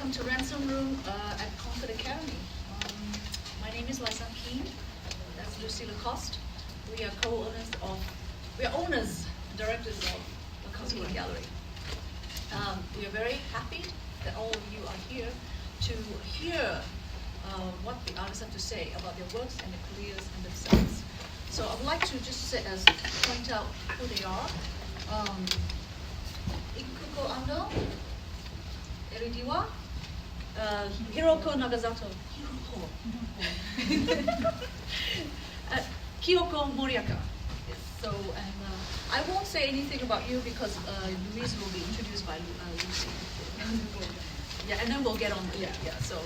welcome to Ransom Room at Concord Academy. My name is Liza Keen. That's Lucy Lacoste. We are owners, directors of Lacoste Gallery. We are very happy that all of you are here to hear what the artists have to say about their works and their careers and themselves. So I would like to just point out who they are. Ikuko Ando, Dewa, Hiroko Nakazato, Kiyoko Morioka. Yes, so, and I won't say anything about you because Louise will be introduced by Lucy. Yeah, and then we'll get on. Yeah. So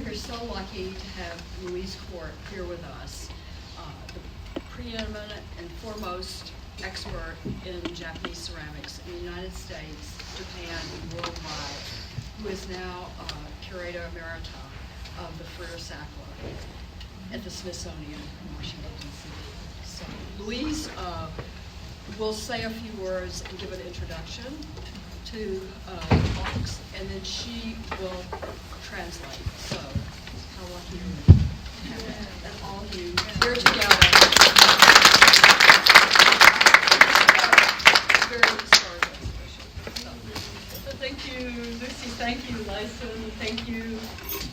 we're so lucky to have Louise Cort here with us, the preeminent and foremost expert in Japanese ceramics in the United States, Japan, and worldwide, who is now Curator Emerita of the Freer Sackler at the Smithsonian in Washington, D.C. So Louise will say a few words and give an introduction to the talks, and then she will translate. So how lucky are we to have all of you here together. So thank you, Lucy. Thank you, Liza. Thank you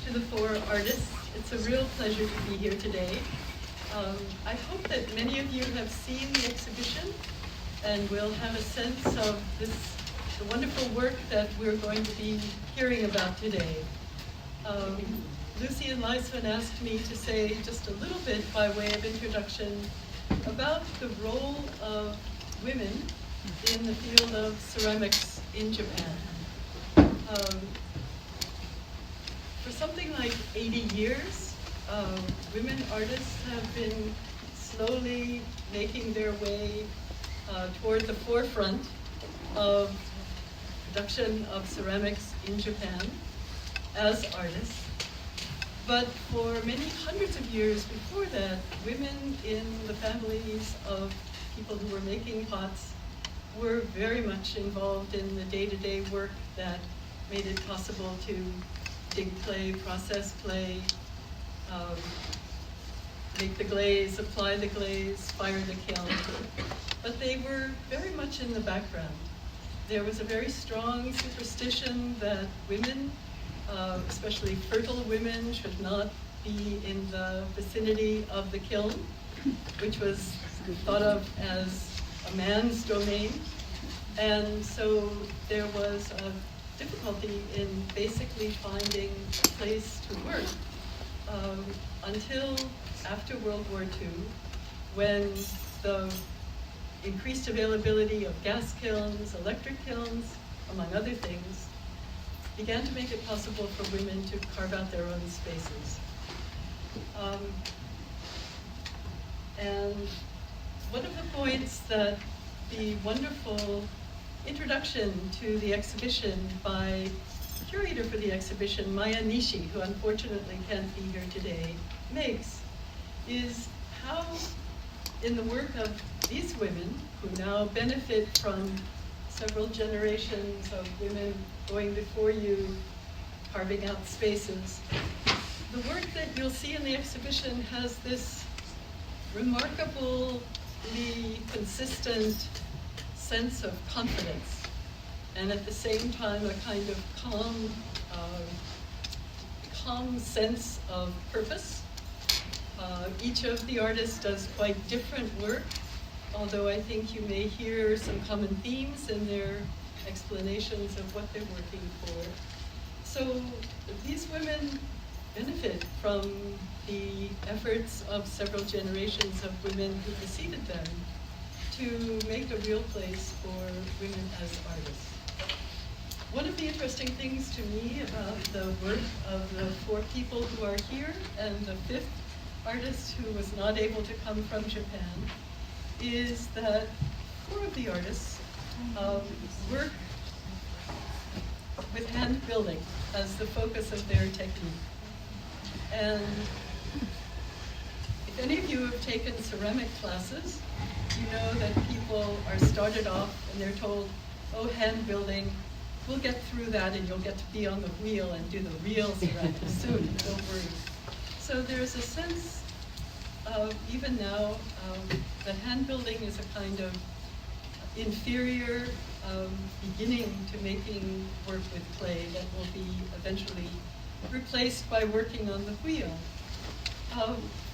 to the four artists. It's a real pleasure to be here today. I hope that many of you have seen the exhibition and will have a sense of the wonderful work that we're going to be hearing about today. Lucy and Liza asked me to say just a little bit by way of introduction about the role of women in the field of ceramics in Japan. For something like 80 years, women artists have been slowly making their way toward the forefront of production of ceramics in Japan as artists. But for many hundreds of years before that, women in the families of people who were making pots were very much involved in the day-to-day work that made it possible to dig clay, process clay, make the glaze, apply the glaze, fire the kiln. But they were very much in the background. There was a very strong superstition that women, especially fertile women, should not be in the vicinity of the kiln, which was thought of as a man's domain. And so there was a difficulty in basically finding a place to work until after World War II, when the increased availability of gas kilns, electric kilns, among other things, began to make it possible for women to carve out their own spaces. And one of the points that the wonderful introduction to the exhibition by the curator for the exhibition, Maya Nishi, who unfortunately can't be here today, makes is how in the work of these women, who now benefit from several generations of women going before you, carving out spaces, the work that you'll see in the exhibition has this remarkably consistent sense of confidence, and at the same time a kind of calm sense of purpose. Each of the artists does quite different work, although I think you may hear some common themes in their explanations of what they're working for. So these women benefit from the efforts of several generations of women who preceded them to make a real place for women as artists. One of the interesting things to me about the work of the four people who are here and the fifth artist who was not able to come from Japan is that four of the artists work with hand building as the focus of their technique. And if any of you have taken ceramic classes, you know that people are started off and they're told, oh, hand building, we'll get through that and you'll get to be on the wheel and do the real ceramics soon, don't worry. So there's a sense of, even now, that hand building is a kind of inferior beginning to making work with clay that will be eventually replaced by working on the wheel.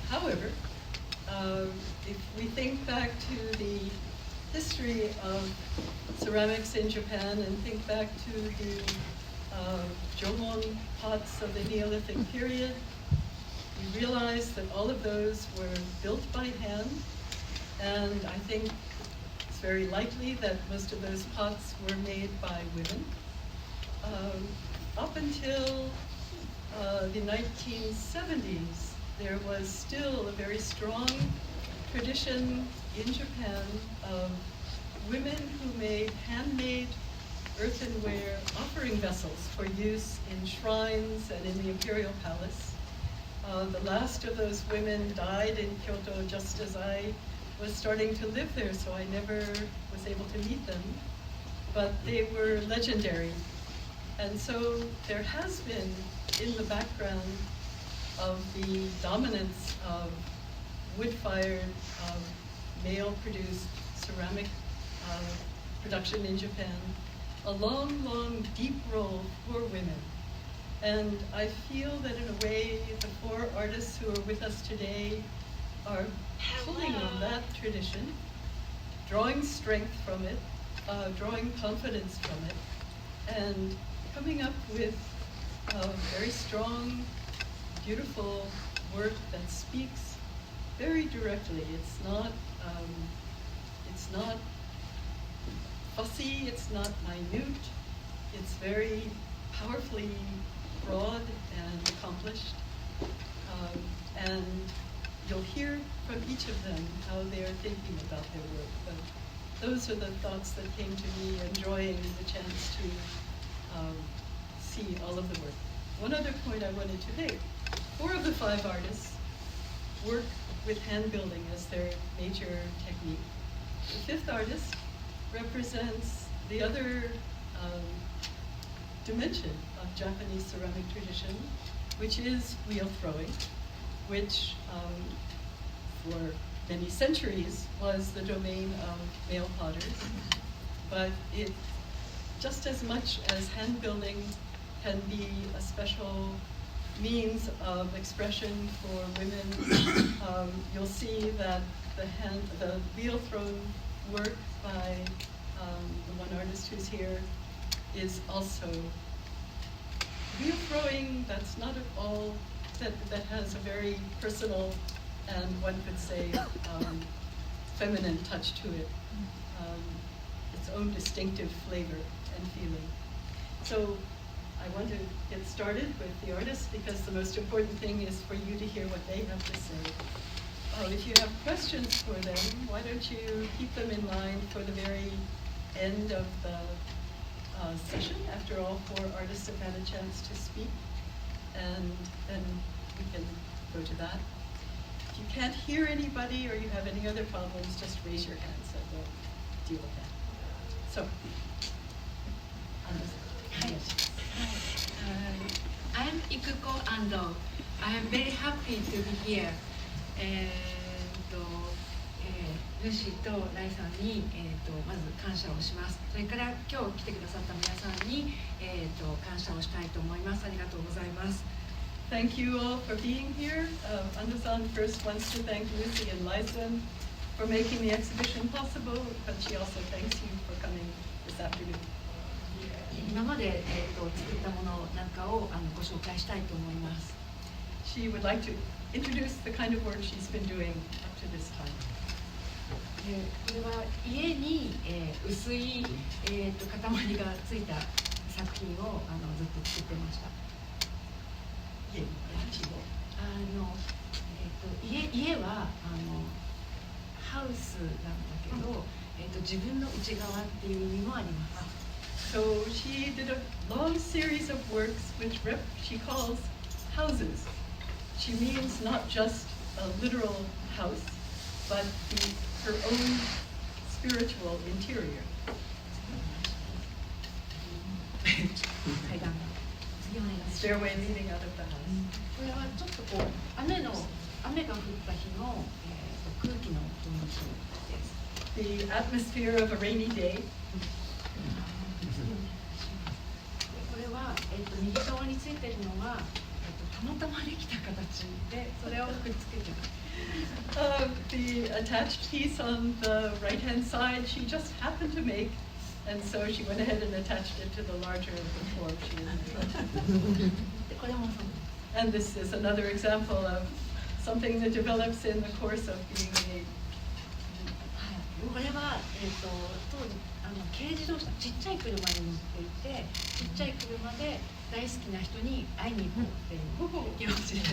However, if we think back to the history of ceramics in Japan and think back to the jomon pots of the Neolithic period, we realize that all of those were built by hand, and I think it's very likely that most of those pots were made by women. Up until the 1970s, there was still a very strong tradition in Japan of women who made handmade earthenware offering vessels for use in shrines and in the imperial palace. The last of those women died in Kyoto just as I was starting to live there, so I never was able to meet them. But they were legendary. And so there has been, in the background of the dominance of wood-fired, male-produced ceramic production in Japan, a long, long, deep role for women. And I feel that in a way, the four artists who are with us today are pulling on that tradition, drawing strength from it, drawing confidence from it, and coming up with very strong, beautiful work that speaks very directly. It's not fussy, it's not minute, it's very powerfully broad and accomplished. And you'll hear from each of them how they're thinking about their work. But those are the thoughts that came to me, enjoying the chance to see all of the work. One other point I wanted to make. 4 of the 5 artists work with hand building as their major technique. The 5th artist represents the other dimension of Japanese ceramic tradition, which is wheel throwing, which for many centuries was the domain of male potters. But it, just as much as hand building can be a special means of expression for women, you'll see that the wheel thrown work by the one artist who's here is also wheel throwing that's not at all, that has a very personal and one could say feminine touch to it, its own distinctive flavor and feeling. So I want to get started with the artists because the most important thing is for you to hear what they have to say. If you have questions for them, why don't you keep them in line for the very end of the session, after all 4 artists have had a chance to speak, and then we can go to that. If you can't hear anybody or you have any other problems, just raise your hands and we'll deal with that. So, I'm Ikuko Ando. I am very happy to be here. ルシとライさんに、まず感謝をします。それから今日来てくださった皆さんに、感謝をしたいと思います。ありがとうございます。Thank you all for being here. Ando-san first wants to thank Lucy and Lyson for making the exhibition possible, but she also thanks you for coming this afternoon. 今まで、作ったものなんかをご紹介したいと思います。She would like to introduce the kind of work she's been doing up to this time. これは家に、薄い、塊がついた作品をずっと作ってました。家はハウスなんだけど、自分の内側っていう意味もあります。So she did a long series of works which she calls houses. She means not just a literal house, but her own spiritual interior. stairway leading out of the house. これはちょっとこう雨が降った日の、空気の雰囲気です。 The atmosphere of a rainy day. これは、右側についているのは、たまたまできた形でそれをくっつけてる。The attached piece on the right-hand side, she just happened to make, and so she went ahead and attached it to the larger of the form she made. でこれもそう。 And this is another example of something that develops in the course of being made. これは、当時軽自動車ちっちゃい車に乗っていてちっちゃい車で大好きな人に会いに行こうっていう気持ちです。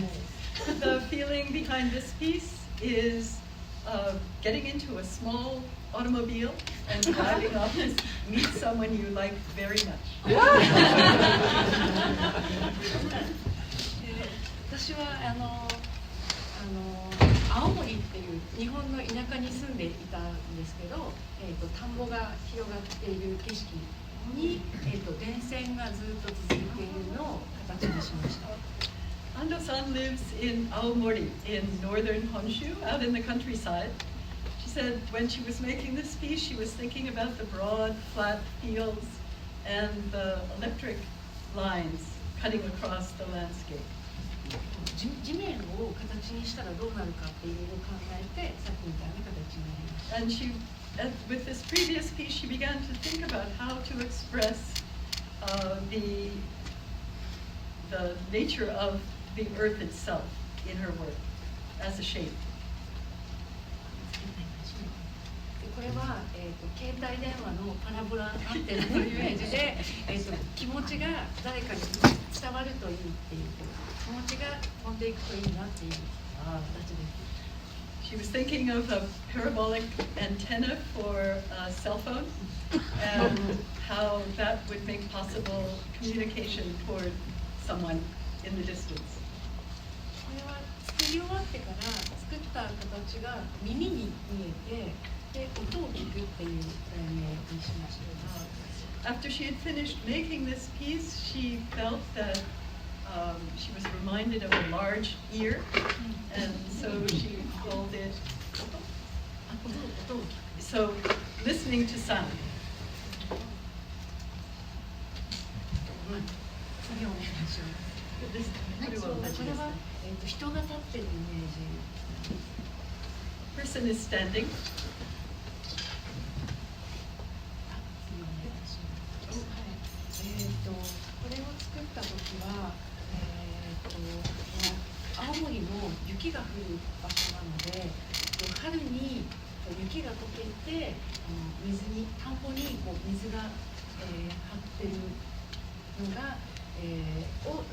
The feeling behind this piece is getting into a small automobile and driving off to meet someone you like very much. 私は青森っていう日本の田舎に住んでいたんですけど、田んぼが広がっている景色に、電線がずっと続いているのを形にしました。 Ando-san lives in Aomori in northern Honshu, out in the countryside. She said when she was making this piece, she was thinking about the broad, flat fields and the electric lines cutting across the landscape. 地面を形にしたらどうなるかっていうのを考えてさっきみたいな形になりました。 And with this previous piece, she began to think about how to express the nature of the earth itself in her work as a shape. これは、携帯電話のパラボラアンテナのイメージで、気持ちが誰かに伝わるといいっていう気持ちが飛んでいくといいなっていう形です。 She was thinking of a parabolic antenna for a cell phone and how that would make possible communication toward someone in the distance. これは作り終わってから作った形が耳に見えてで音を聞くっていう題名にしました。 After she had finished making this piece, she felt that she was reminded of a large ear, and so she called it so listening to sound. 次お願いします。これは、人が立ってるイメージ。 Person is standing. これを作った時は、青森の雪が降る場所なので、春に雪が溶けて田んぼに水が、張ってるのが、を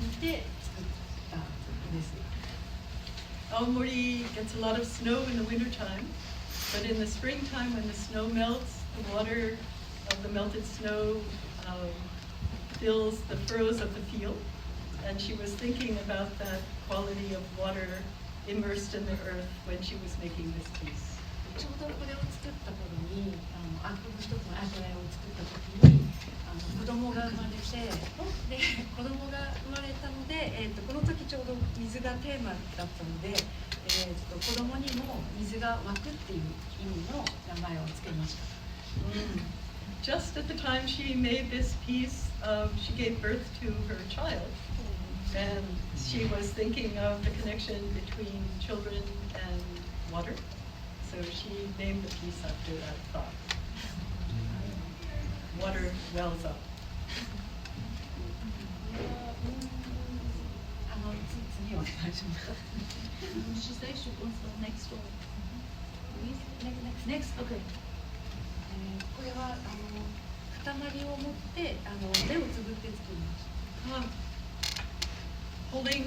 見て作ったんです。 Aomori gets a lot of snow in the wintertime, but in the springtime when the snow melts, the water of the melted snow fills the furrows of the field, and she was thinking about that quality of water immersed in the earth when she was making this piece. ちょうどこれを作った頃に、この一つのこれを作った時に子供が生まれて、で子供が生まれたので、この時ちょうど水がテーマだったので、子供にも水が湧くっていう意味の名前をつけました。Just at the time she made this piece, she gave birth to her child, and she was thinking of the connection between children and water, so she named the piece after that thought. Water wells up. 次お願いします。 She said she wants the next one. Next, okay. これは塊を持って目をつぶって作りました。Holding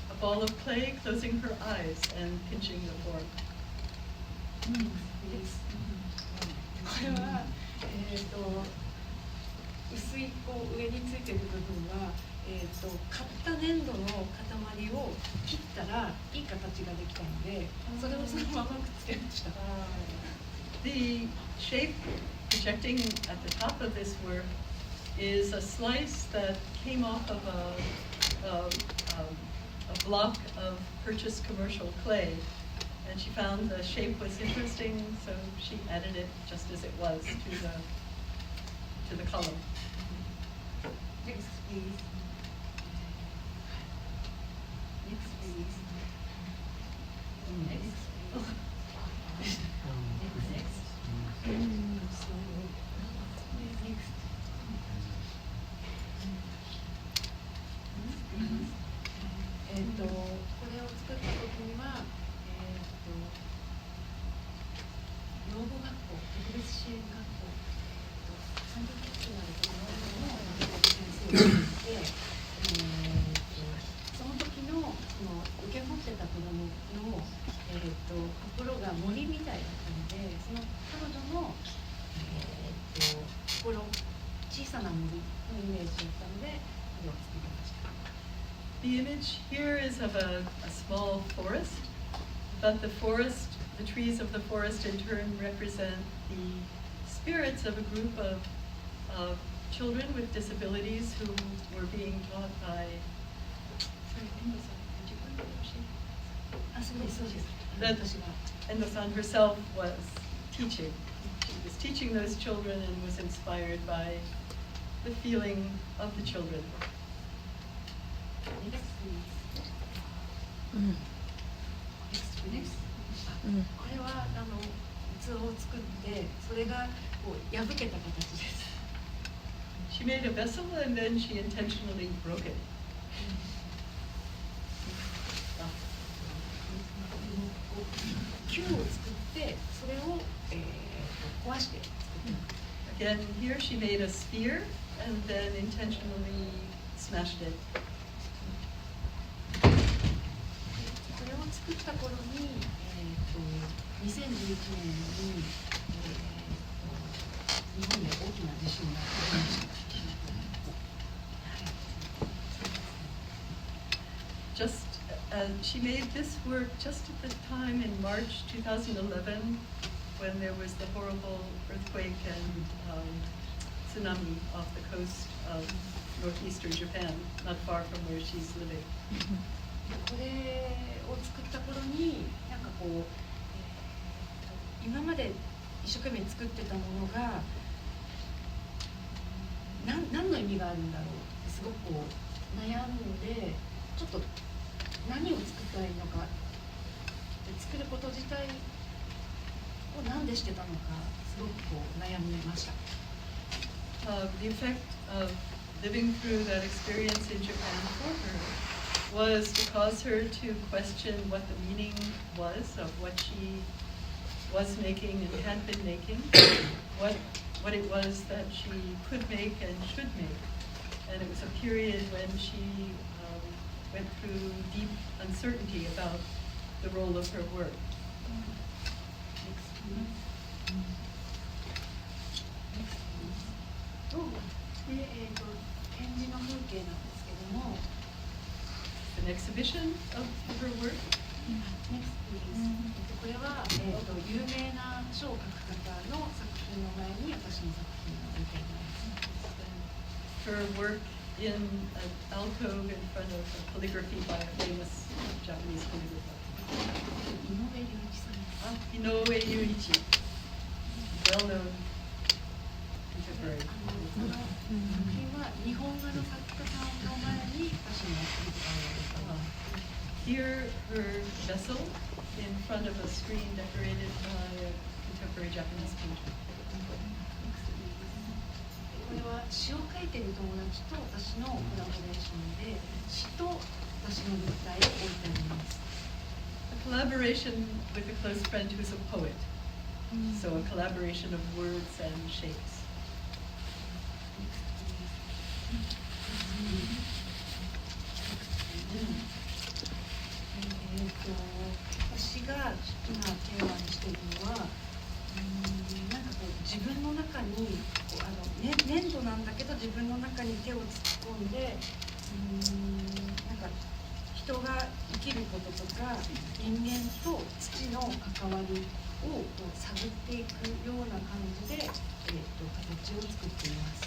a ball of clay, closing her eyes, and pinching the form. これは、薄い上についている部分は、買った粘土の塊を切ったらいい形ができたので、それをそのままくっつけました。The shape projecting at the top of this work is a slice that came off of a block of purchased commercial clay. And she found the shape was interesting, so she added it just as it was to the column. Next, please. Next, please. Next. Next. これを作った時には、養護学校、特別支援学校、3学期までところの先生がいて、その時のその受け持ってた子どもの、心が森みたいだったので、その彼女の、心、小さな森のイメージだったので、これを作りました。The image here is of a small forest, but the forest, the trees of the forest in turn represent the spirits of a group of children with disabilities who were being taught by, that Ando-san herself was teaching. She was teaching those children and was inspired by the feeling of the children. Next. これは器を作ってそれがこう破けた形です。She made a vessel and then she intentionally broke it. 球を作ってそれを、壊して作った。Again, here she made a sphere and then intentionally smashed it. これを作った頃に、2011年に、日本で大きな地震が起きました。She made this work just at the time in March 2011 when there was the horrible earthquake and tsunami off the coast of northeastern Japan, not far from where she's living. これを作った頃になんかこう、今まで一生懸命作ってたものが何の意味があるんだろうってすごくこう悩んでちょっと何を作ったらいいのか作ること自体を何でしてたのかすごくこう悩みました。The effect of living through that experience in Japan for her was to cause her to question what the meaning was of what she was making and had been making, what it was that she could make and should make. And it was a period when she went through deep uncertainty about the role of her work. で、展示の風景なんですけども An exhibition of her work. Next, please. これは、有名な書を書く方の作品の前に私の作品が置いてあります。Her work in an alcove in front of a calligraphy by a famous Japanese calligrapher. 井上雄一さん。Inoue Yuichi, well-known contemporary. その作品は日本画の作家さんの前に私の作り方を Here, her vessel in front of a screen decorated by a contemporary Japanese painter. これは詩を書いている友達と私のコラボレーションで詩と私の物体を置いてあります。A collaboration with a close friend who's a poet. So a collaboration of words and shapes. 私が今テーマにしているのはなんかこう自分の中に粘土なんだけど自分の中に手を突っ込んでなんか人が生きることとか人間と土の関わりをこう探っていくような感じで、形を作っています。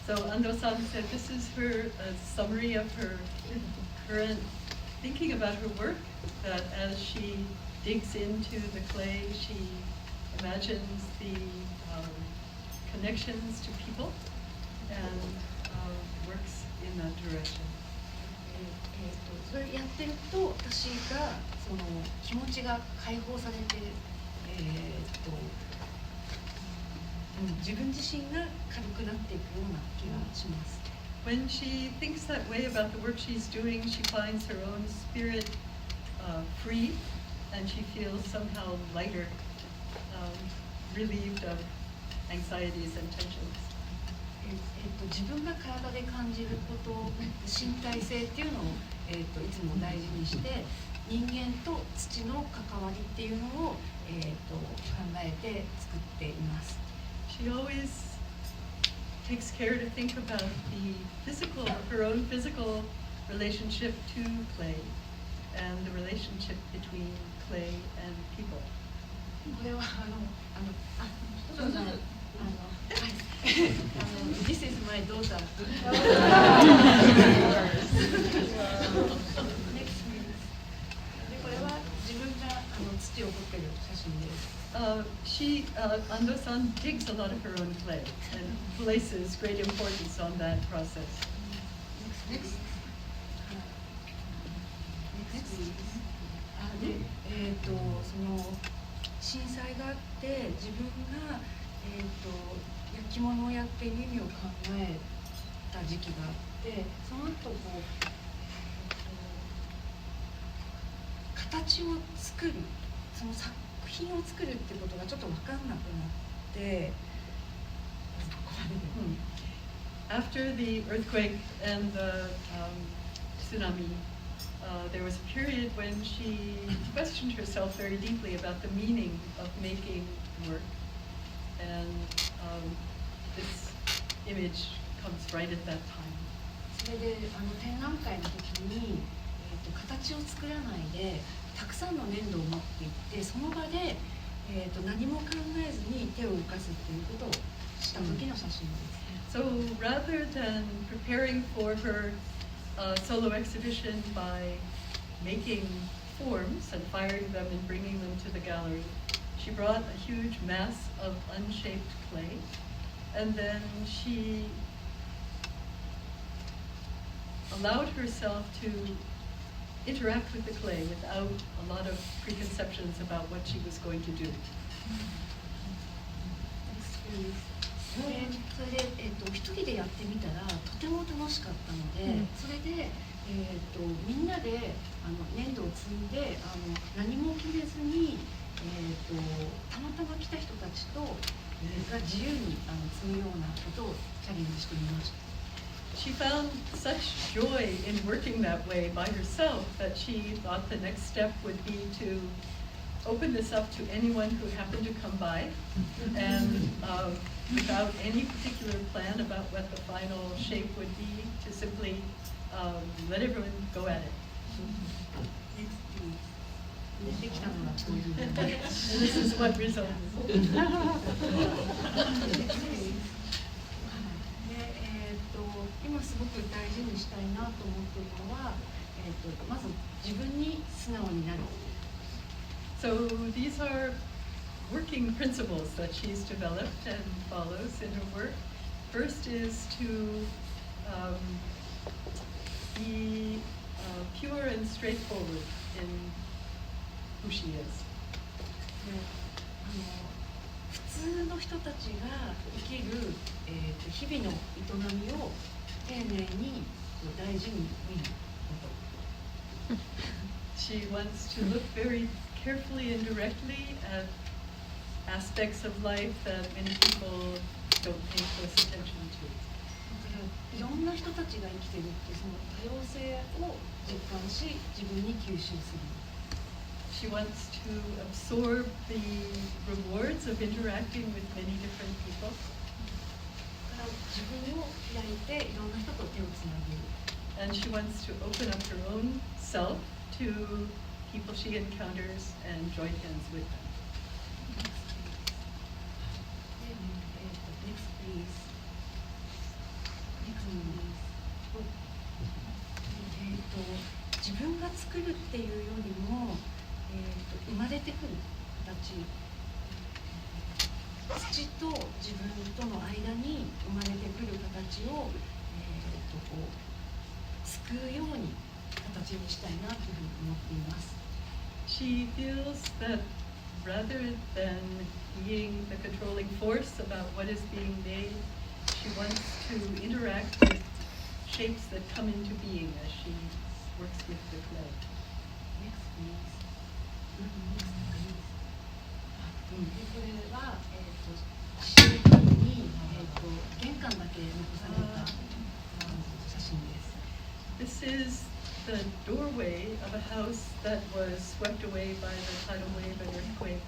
So Ando-san said this is her summary of her current thinking about her work, that as she digs into the clay, she imagines the connections to people and works in that direction. それやってると私がその気持ちが解放されて、自分自身が軽くなっていくような気がします。When she thinks that way about the work she's doing, she finds her own spirit free, and she feels somehow lighter, relieved of anxieties and tensions. 自分が体で感じること身体性っていうのを、いつも大事にして人間と土の関わりっていうのを、考えて作っています。She always takes care to think about the physical, her own physical relationship to clay and the relationship between clay and people. これはThis is my daughter. Next please. でこれは自分が土を掘ってる写真です。Ando-san digs a lot of her own clay and places great importance on that process. Next. Next please. で、その震災があって自分が焼き物をやって意味を考えた時期があってその後こう、形を作るその作品を作るっていうことがちょっと分かんなくなってここまでで。After the earthquake and the tsunami, there was a period when she questioned herself very deeply about the meaning of making work. And this image comes right at that time. それで展覧会の時に、形を作らないでたくさんの粘土を持っていってその場で、何も考えずに手を動かすっていうことをした時の写真です。So rather than preparing for her solo exhibition by making forms and firing them and bringing them to the gallery, she brought a huge mass of unshaped clay, and then she allowed herself to interact with the clay without a lot of preconceptions about what she was going to do. それで、一人でやってみたらとても楽しかったので、それで、みんなで粘土を積んで何も決めずに、たまたま来た人たちと、が自由に積むようなことをチャレンジしてみました。She found such joy in working that way by herself that she thought the next step would be to open this up to anyone who happened to come by, and without any particular plan about what the final shape would be, to simply let everyone go at it. And this is what resulted. 今すごく大事にしたいなと思っているのは、まず自分に素直になる。So these are working principles that she's developed and follows in her work. First is to be pure and straightforward in who she is. 普通の人たちが生きる、日々の営みを丁寧に大事に見ること。She wants to look very carefully and directly at aspects of life that many people don't pay close attention to. いろんな人たちが生きてるってその多様性を実感し自分に吸収する。She wants to absorb the rewards of interacting with many different people. 自分を開いていろんな人と手をつなぐ。And she wants to open up her own self to people she encounters and join hands with them. Next, please. 自分が作るっていうよりも、生まれてくる形、土と自分との間に生まれてくる形を、こう救うように形にしたいなというふうに思っています。She feels that rather than being the controlling force about what is being made, she wants to interact with shapes that come into being as she works with the clay. Next, please. これは、シートに、玄関だけ残された写真です。This is the doorway of a house that was swept away by the tidal wave and earthquake.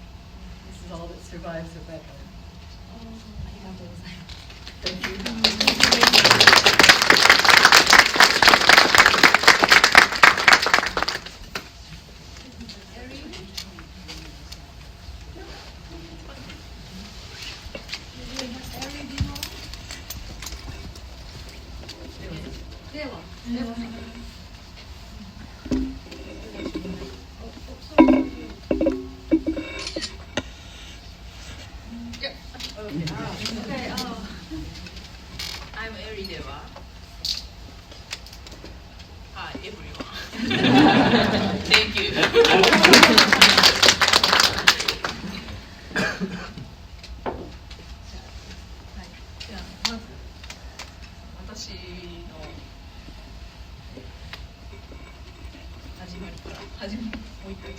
This is all that survives of that home. ありがとうございます。Thank you. I'm Eri Dewa. Hi, everyone. Thank you. じゃあまず私の始まりからもう一回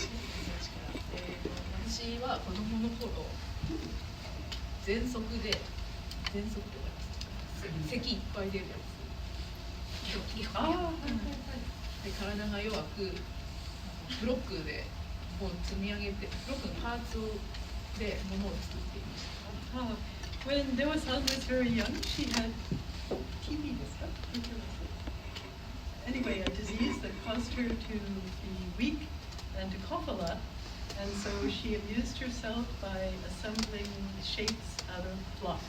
私は子供の頃喘息とか咳いっぱい出るやつで体が弱くブロックでこう積み上げてブロックのパーツで物を作っていました。When Dewa-san was very young, she had TB, anyway, a disease that caused her to be weak and to cough a lot, and so she amused herself by assembling shapes out of blocks.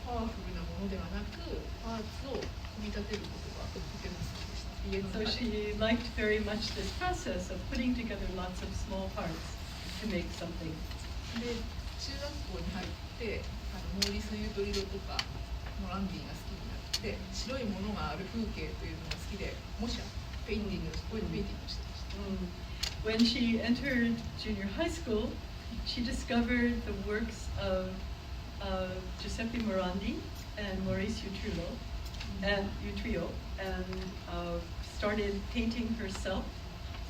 パワフルなものではなくパーツを組み立てることがとても好きでした。家の So 中で she liked very much this process of putting together lots of small parts to make something. で中学校に入ってモーリス・ユートリドとかモランディが好きになって白いものがある風景というのが好きで模写ペインティングこういうペインティングをしてました。When she entered junior high school, she discovered the works of Giuseppe Morandi and Maurice Utrillo, and started painting herself.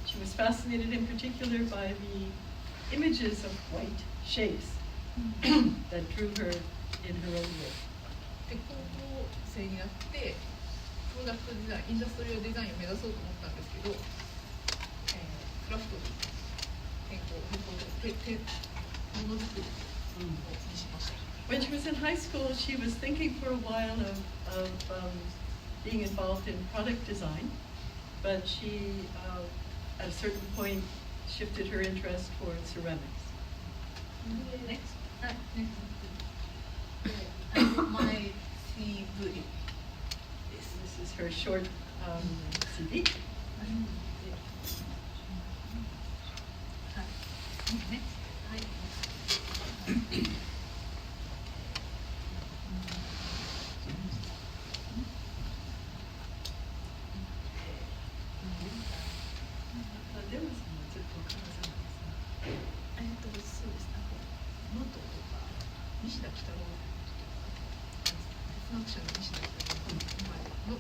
She was fascinated in particular by the images of white shapes that drew her in her own work. で高校生になってプロダクトデザイン、インダストリアルデザインを目指そうと思ったんですけど、クラフトに変更でものづくりにしました。When she was in high school, she was thinking for a while of being involved in product design, but she, at a certain point, shifted her interest towards ceramics. Next. My CV. This is her short CD. Next.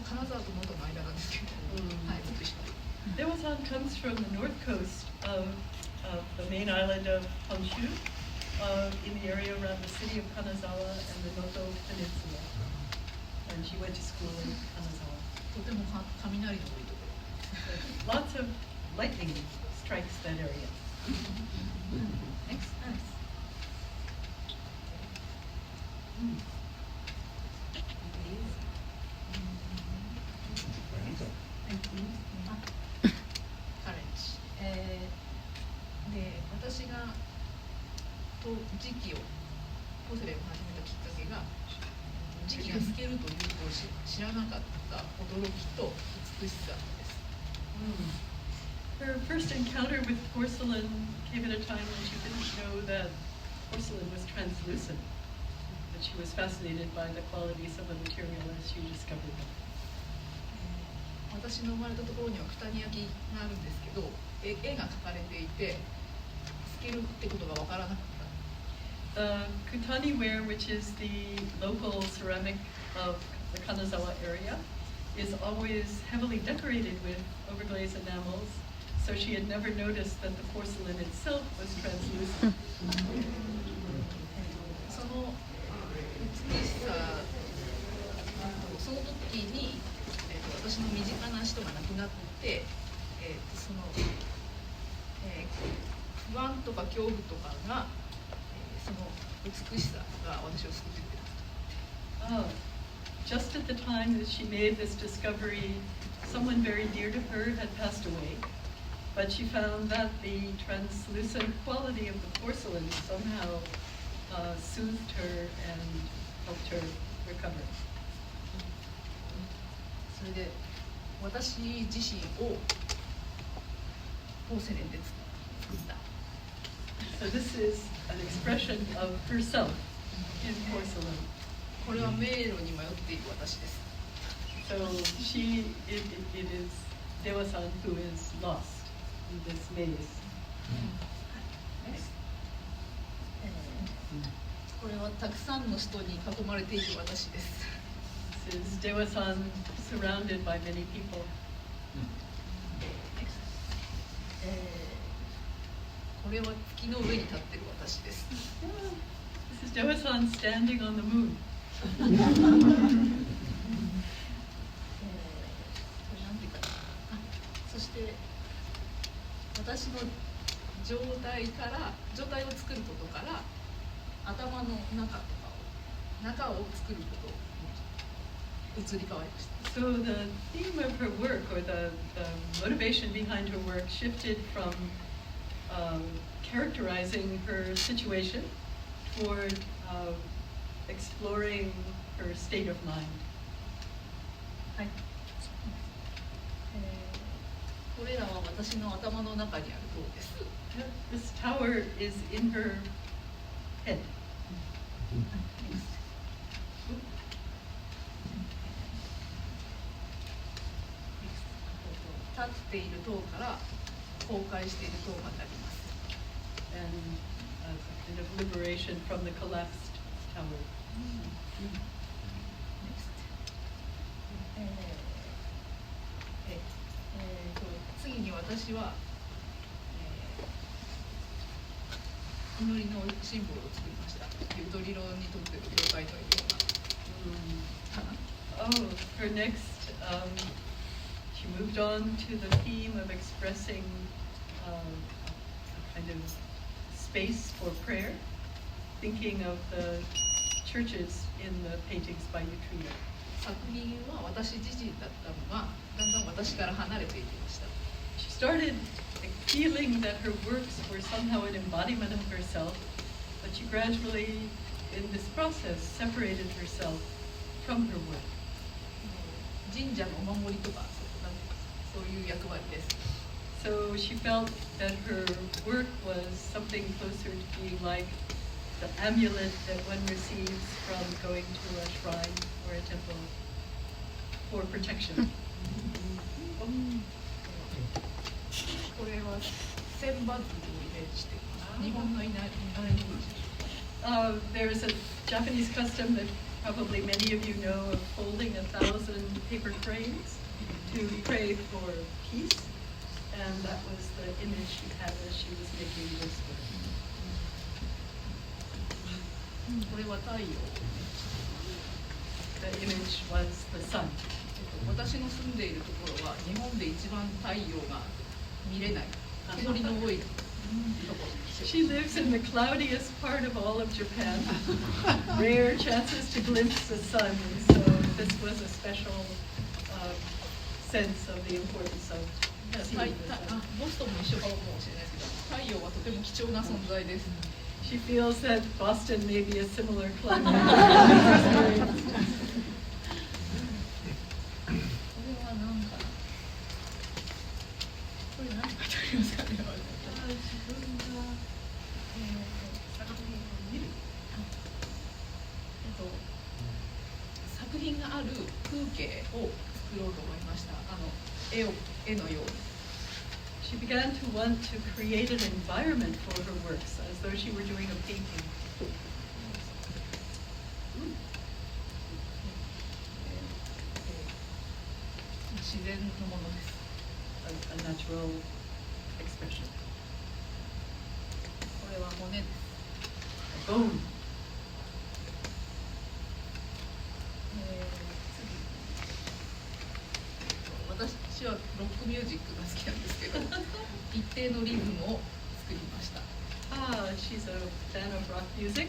金沢と能登の間なんですけど、はい、ずっと一緒に。Dewa-san comes from the north coast of the main island of Honshu, in the area around the city of Kanazawa and the Noto Peninsula. And she went to school in Kanazawa. とても雷の多いところ。Lots of lightning strikes that area. Next. Courage. で、私が時期をポセレを始めたきっかけが時期が透けるということを知らなかった驚きと美しさです。Her first encounter with porcelain came at a time when she didn't know that porcelain was translucent, but she was fascinated by the qualities of the material as she discovered them. 私の生まれたところには九谷焼があるんですけど、絵が描かれていて、透けるってことがわからなかった。Kutani ware, which is the local ceramic of the Kanazawa area, is always heavily decorated with overglazed enamels, so she had never noticed that the porcelain itself was translucent. その美しさ、その時に、私の身近な人が亡くなって、その、不安とか恐怖とかが、その美しさが私を救ってくれた。Just at the time that she made this discovery, someone very dear to her had passed away, but she found that the translucent quality of the porcelain somehow soothed her and helped her recover. それで私自身をポーセレンで作った。So this is an expression of herself in porcelain. これは迷路に迷っている私です。So it is Dewa-san who is lost in this maze. これはたくさんの人に囲まれている私です。This is Dewa-san surrounded by many people. これは月の上に立っている私です。This is Dewa-san standing on the moon. これなんていうかな。そして私の状態を作ることから頭の中を作ることに移り変わりました。So the theme of her work, or the motivation behind her work, shifted from characterizing her situation toward exploring her state of mind. はい。これらは私の頭の中にある塔です。This tower is in her head. 立っている塔から崩壊している塔がなります。And a kind of liberation from the collapsed tower. 次に私は、祈りのシンボルを作りました。ゆとりろにとっての教会のような。Oh, her next, she moved on to the theme of expressing a kind of space for prayer, thinking of the churches in the paintings by Utrina. 作品は私自身だったのがだんだん私から離れていきました。She started feeling that her works were somehow an embodiment of herself, but she gradually, in this process, separated herself from her work. 神社のお守りとかそういう役割です。So she felt that her work was something closer to being like the amulet that one receives from going to a shrine or a temple for protection. これは千羽鶴をイメージしています。日本の稲荷文字。There's a Japanese custom that probably many of you know of folding 1,000 paper cranes to pray for peace, and that was the image she had as she was making this work. これは太陽。The image was the sun. 私の住んでいるところは日本で一番太陽が見れない曇りの多いところ。She lives in the cloudiest part of all of Japan. Rare chances to glimpse the sun, and so this was a special sense of the importance of seeing the sun. ボストンも一緒かもしれないですけど、太陽はとても貴重な存在です。She feels that Boston may be a similar climate. これはなんか作品がある風景を作ろうと思いました。絵のように。She began to want to create an environment for her works, as though she were doing a painting. 自然のものです。A natural expression. これは骨です。A bone. 私はロックミュージックが好きなんですけど、一定のリズムを作りました。She's a fan of rock music,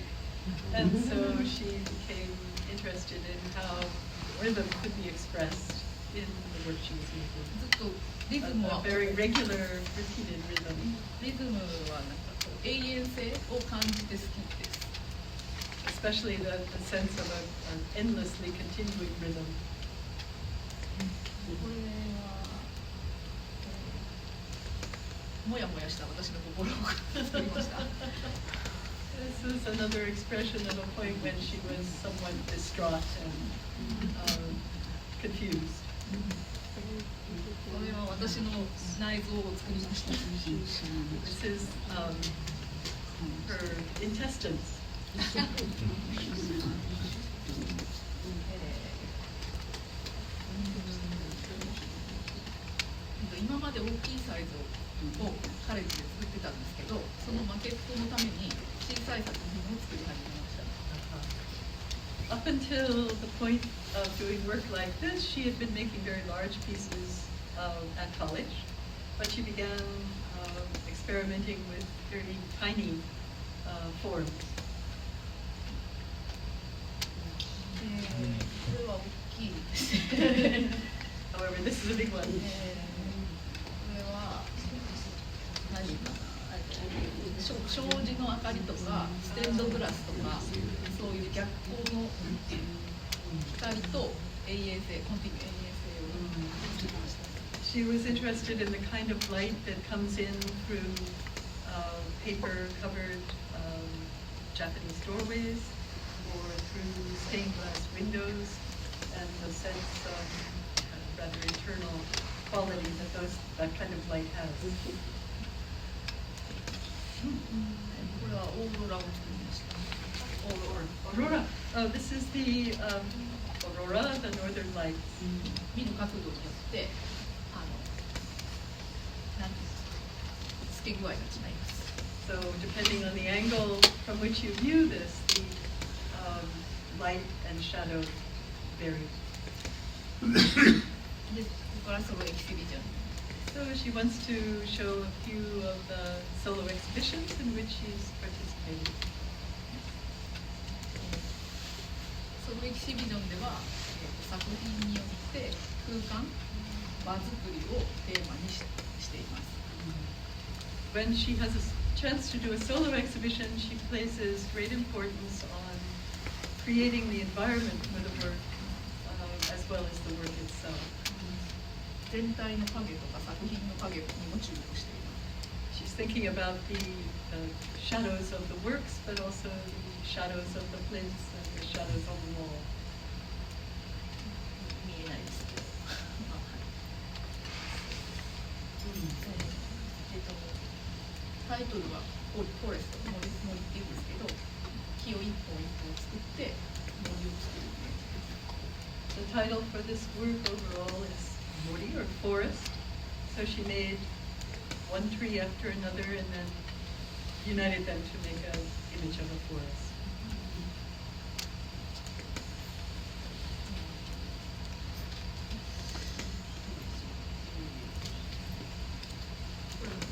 and so she became interested in how rhythm could be expressed in the work she was making. ずっとリズムは A very regular, repeated rhythm. リズムはなんかこう永遠性を感じて好きです。Especially the sense of an endlessly continuing rhythm. これは、もやもやした私の心を作りました。This is another expression of a point when she was somewhat distraught and confused. これは私の内臓を作りました。This is her intestines. 今まで大きいサイズをカレッジで作ってたんですけど、そのマケットのために小さい作品を作り始めました。Up until the point of doing work like this, she had been making very large pieces at college, but she began experimenting with very tiny forms. これは大きいですね。However, this is a big one. これは何かな、障子の明かりとかステンドグラスとかそういう逆光の光と永遠性、コンティニュー永遠性を作りました。She was interested in the kind of light that comes in through paper-covered Japanese doorways or through stained glass windows, and the sense of rather eternal quality that kind of light has. これはオーロラを作りました。Aurora. Oh, this is the aurora, the northern lights. 見る角度によってなんていうんですか、透け具合が違います。So depending on the angle from which you view this, the light and shadow vary. で、ここからソロエキシビジョン。So she wants to show a few of the solo exhibitions in which she's participated. ソロエキシビジョンでは、作品によって空間、場作りをテーマにしています。When she has a chance to do a solo exhibition, she places great importance on creating the environment for the work as well as the work itself. 全体の影とか作品の影にも注目しています。She's thinking about the shadows of the works, but also the shadows of the plinths and the shadows on the wall. 見えないですけど。タイトルはフォレスト、森っていうんですけど、木を一本一本作って森を作る。The title for this work overall is Mori, or forest. So she made one tree after another and then united them to make an image of a forest.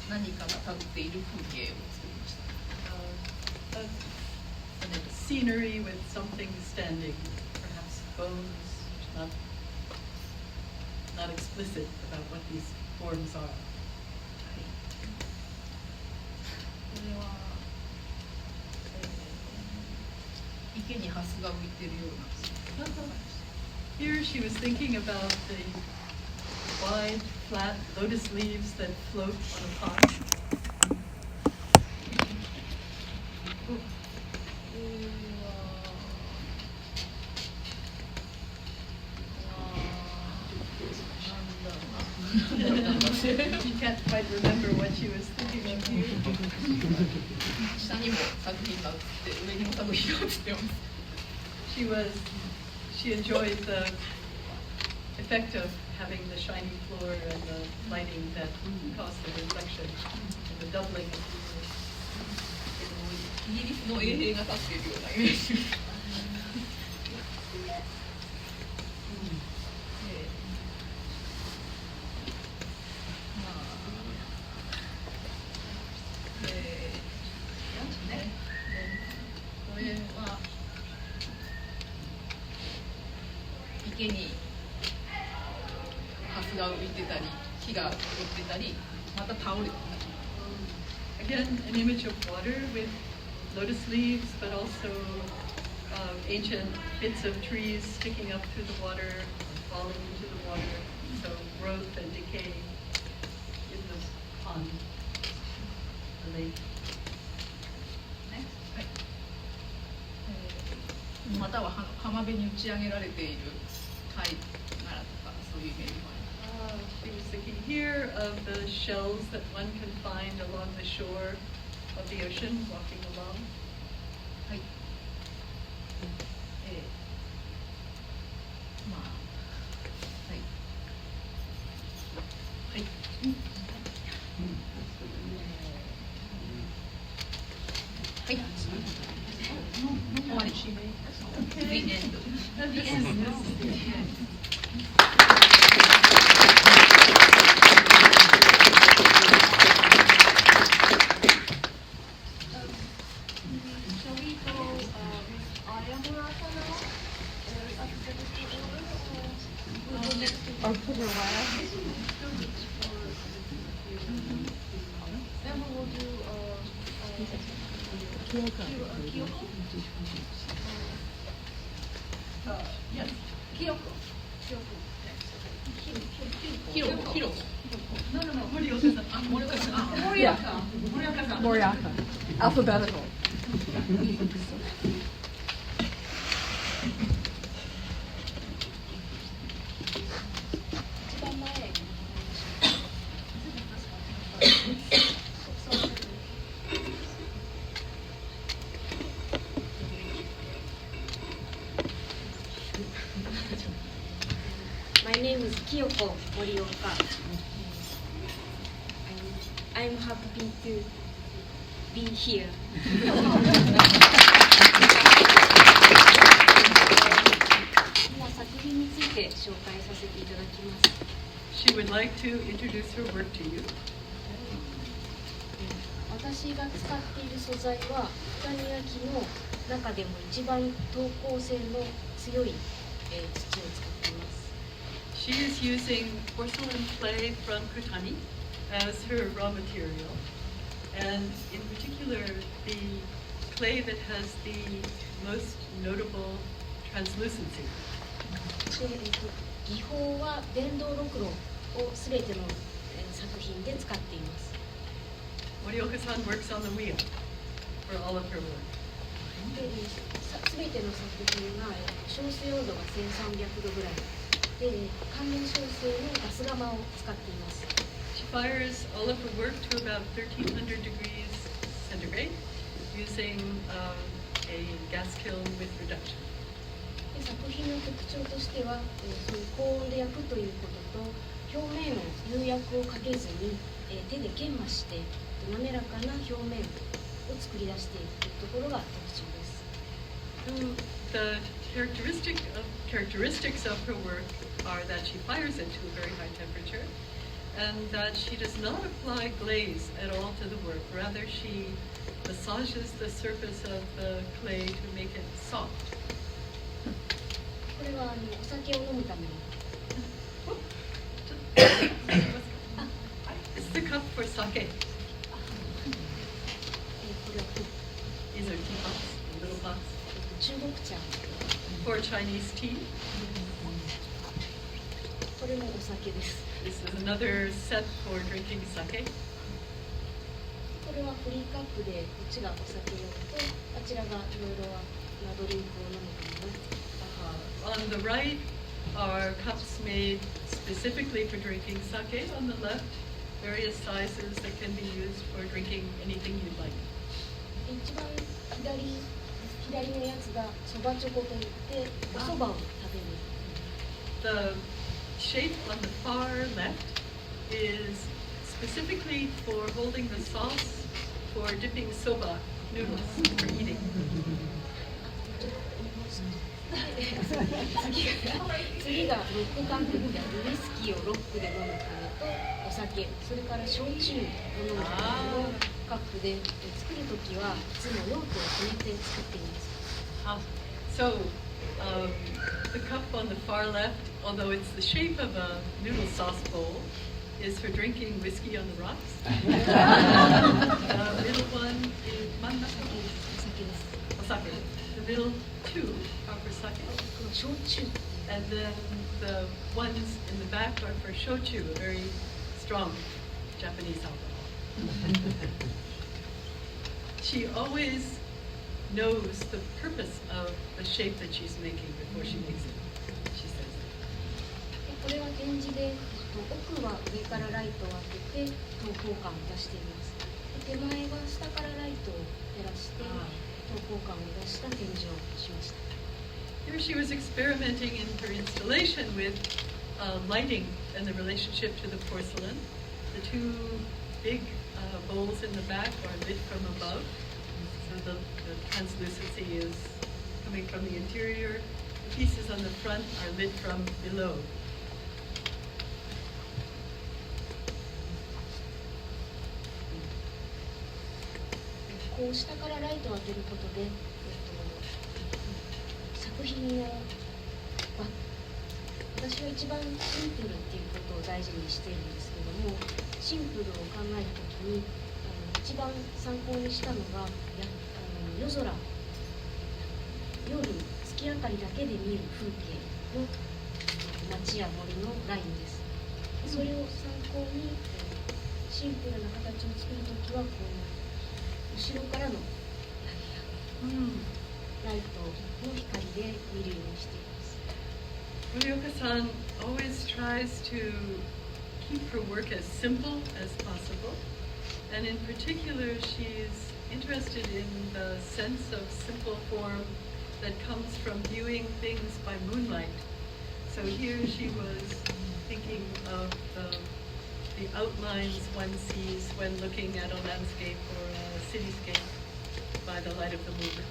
何かが立っている風景を作りました。A scenery with something standing, perhaps bones, not explicit about what these forms are. これは、池にハスが浮いているような。Here she was thinking about the wide, flat lotus leaves that float on a pond. これは She can't quite remember what she was thinking of here. 下にも作品が映って上にも作品が映ってます。She enjoyed the effect of having the shiny floor and the lighting that caused the reflection and the doubling of the イギリスの衛兵が立っているようなイメージ。これは池にハスが浮いてたり木が浮いてたりまた倒れてたり。 Again, an image of water with lotus leaves, but also ancient bits of trees sticking up through the water, falling into the water. So growth and decay in the pond, the lake. または浜辺に打ち上げられている貝殻とかそういうイメージもあります。 She was thinking here of the shells that one can find along the shore of the ocean, walking along. はい。まあ、はい。はい。はい。終わり。The end. The end. Shall we go Ayamurata now? We'll go next to Or put her last. Then we will do Kiyoko? Yes. Kiyoko. Hiroko. No, Morioka-san. Morioka. Morioka. Alphabetical. My name is Kiyoko Morioka. I'm happy to be here. 今作品について紹介させていただきます。 She would like to introduce her work to you. 私が使っている素材は九谷焼の中でも一番透光性の強い、土を使っています。 She is using porcelain clay from Kutani as her raw material, and in particular the clay that has the most notable translucency. で技法は電動ろくろをすべての、作品で使っています。 Morioka-san works on the wheel for all of her work. すべての作品が焼成温度が1300度ぐらいで関連焼成のガス釜を使っています。 She fires all of her work to about 1300 degrees centigrade using a gas kiln with reduction. で作品の特徴としては、そういう高温で焼くということと表面を釉薬をかけずに、手で研磨して滑らかな表面を作り出していくところが特徴です。 The characteristics of her work are that she fires it to a very high temperature and that she does not apply glaze at all to the work. Rather, she massages the surface of the clay to make it soft. これはお酒を飲むために This is a cup for sake. これは These are teapots, little pots. 中国茶 For Chinese tea. これもお酒です。 This is another set for drinking sake. これはフリーカップでこっちがお酒用とあちらがいろいろなドリンクを飲むための On the right are cups made specifically for drinking sake on the left, various sizes that can be used for drinking anything you'd like. 一番左のやつがそばチョコといってお蕎麦を食べる。 The shape on the far left is specifically for holding the sauce for dipping soba noodles for eating. 次がロック缶って言ってウイスキーをロックで飲むためとお酒、それから焼酎を飲むためのカップで作るときはいつも用途を決めて作っています。So, the cup on the far left, although it's the shape of a noodle sauce bowl, is for drinking whiskey on the rocks. The middle one is manaka, お酒です。 osake. The middle two are for sake. この焼酎 And then the ones in the back are for shochu, a very strong Japanese alcohol. She always knows the purpose of the shape that she's making before she makes it, she says. これは展示で奥は上からライトを当てて投光感を出しています。手前は下からライトを照らして投光感を出した展示をしました。 Here she was experimenting in her installation with lighting and the relationship to the porcelain. The two big bowls in the back are lit from above, so the translucency is coming from the interior. The pieces on the front are lit from below. こう下からライトを当てることで、作品の私は一番シンプルっていうことを大事にしているんですけども、シンプルを考えるときに一番参考にしたのが夜空、夜月明かりだけで見る風景の街や森のラインです。それを参考にシンプルな形を作るときはこう後ろからのライトの光で見るようにしています。Morioka-san always tries to keep her work as simple as possible, and in particular she's interested in the sense of simple form that comes from viewing things by moonlight. So here she was thinking of the outlines one sees when looking at a landscape or a cityscape by the light of the moon.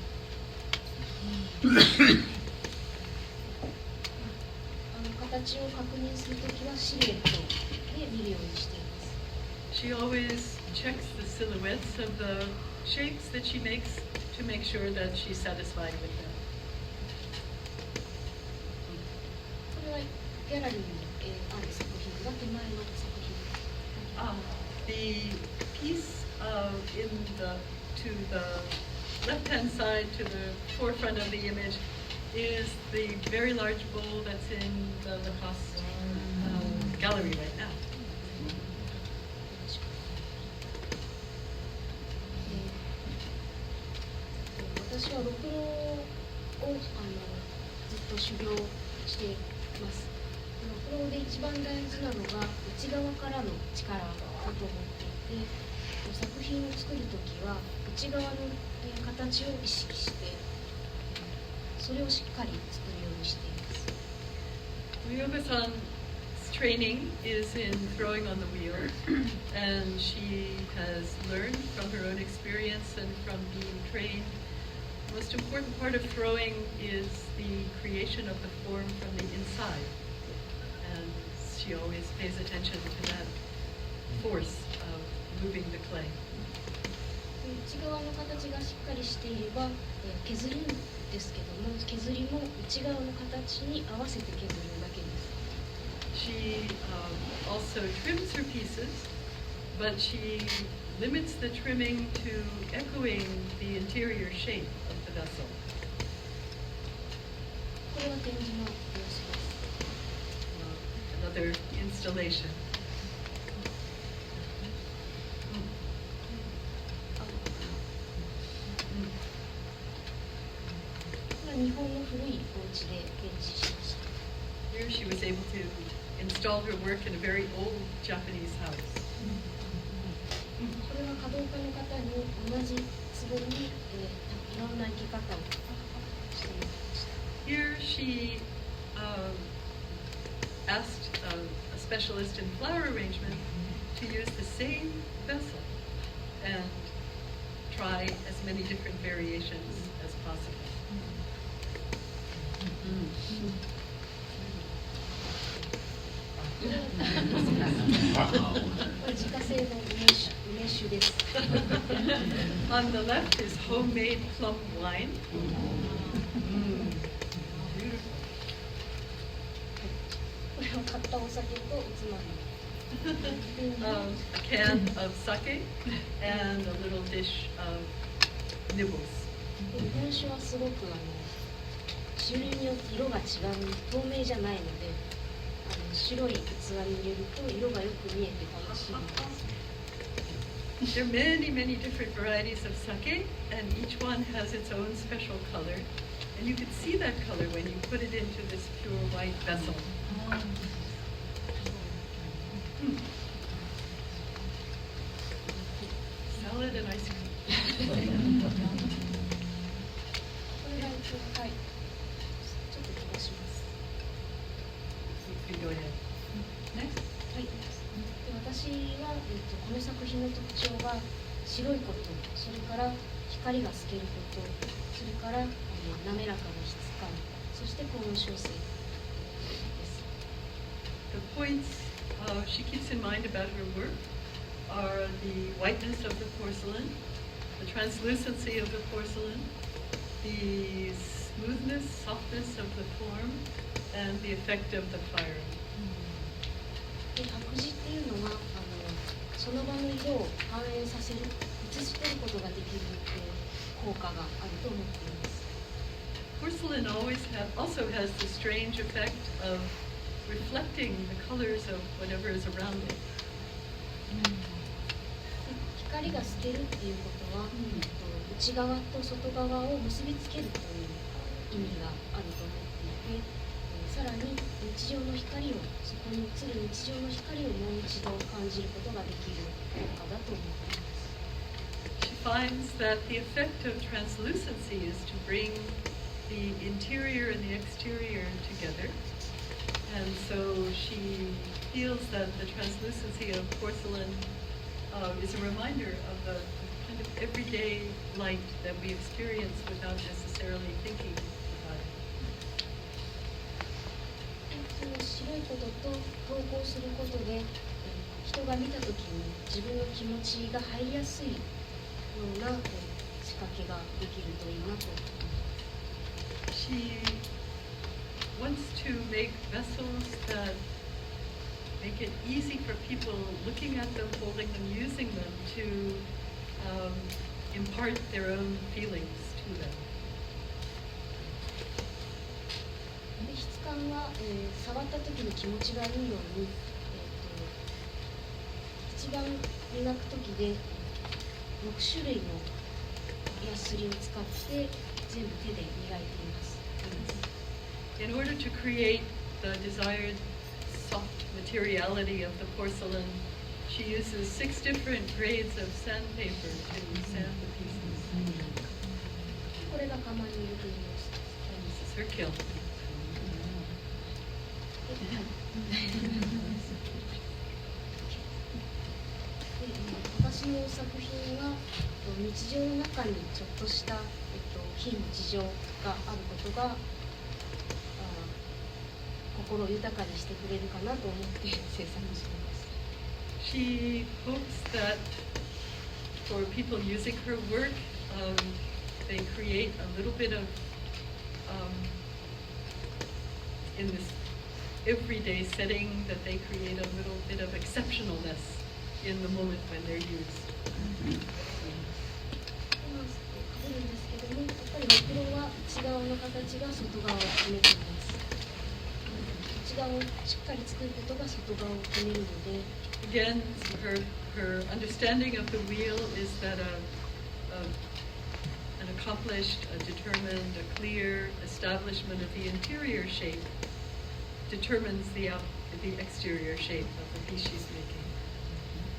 形を確認するときはシルエットで見るようにしています。 She always checks the silhouettes of the shapes that she makes to make sure that she's satisfied with them. これはギャラリーにある作品が手前の作品。The piece to the left-hand side, to the forefront of the image, is the very large bowl that's in the Lacoste gallery right now. 私はろくろをずっと修行しています。ろくろで一番大事なのが内側からの力だと思っていて、作品を作るときは内側の形を意識してそれをしっかり作るようにしています。 Morioka-san's training is in throwing on the wheel, and she has learned from her own experience and from being trained. The most important part of throwing is the creation of the form from the inside, and she always pays attention to that force of moving the clay. 内側の形がしっかりしていれば削るんですけども、削りも内側の形に合わせて削るだけです。 She also trims her pieces, but she limits the trimming to echoing the interior shape of the vessel. これは展示の様子です。Another installation. これは日本の古いお家で展示しました。 Here was able to install her work in a very old Japanese house. これは華道家の方に同じ壺に、いろんな生け方をしていました。 Here she asked a specialist in flower arrangement to use the same vessel and try as many different variations as possible. これ自家製の梅酒です。 On the left is homemade plum wine. これを買ったお酒とおつまみ。 A can of sake and a little dish of nibbles. で日本酒はすごく種類によって色が違う、透明じゃないので、白い器に入れると色がよく見えて楽しいです。 There are many, many different varieties of sake, and each one has its own special color. And you can see that color when you put it into this pure white vessel. Salad and ice cream. これが一応、はい、ちょっと飛ばします。 You can go ahead. Next. はい、で私は、この作品の特徴は白いこと、それから光が透けること、それから滑らかな質感、そして高温焼成です。 The points she keeps in mind about her work are the whiteness of the porcelain, the translucency of the porcelain, the smoothness, softness of the form, and the effect of the firing. で白磁っていうのはその場の色を反映させる、映し取ることができる、効果があると思っています。 Porcelain also has the strange effect of reflecting the colors of whatever is around it. 光が透けるっていうことは、内側と外側を結びつけるという意味があると思っていて、さらに日常の光を、そこに映る日常の光をもう一度感じることができる効果だと思っています。 She finds that the effect of translucency is to bring the interior and the exterior together. And so she feels that the translucency of porcelain is a reminder of the kind of everyday light that we experience without necessarily thinking about it. その白いことと投稿することで、人が見たときに自分の気持ちが入りやすいような仕掛けができるといいなと思います。 She wants to make vessels that make it easy for people looking at them, holding them, using them to impart their own feelings to them. で質感は、触った時に気持ちがいいように、一番磨く時で6種類のヤスリを使って全部手で磨いています。 In order to create the desired soft materiality of the porcelain, she uses 6 different grades of sandpaper to sand the pieces. これが釜に入れています。 And this is her kiln. 私の作品は日常の中にちょっとした、非日常があることが心を豊かにしてくれるかなと思って制作しています。 She hopes that for people using her work, they create a little bit of, in this everyday setting, that they create a little bit of exceptionalness in the moment when they're used. 書けるんですけども、やっぱりろくろは内側の形が外側を決めています。内側をしっかり作ることが外側を決めるので。 Again, her understanding of the wheel is that an accomplished, a determined, a clear establishment of the interior shape determines the exterior shape of the piece she's making.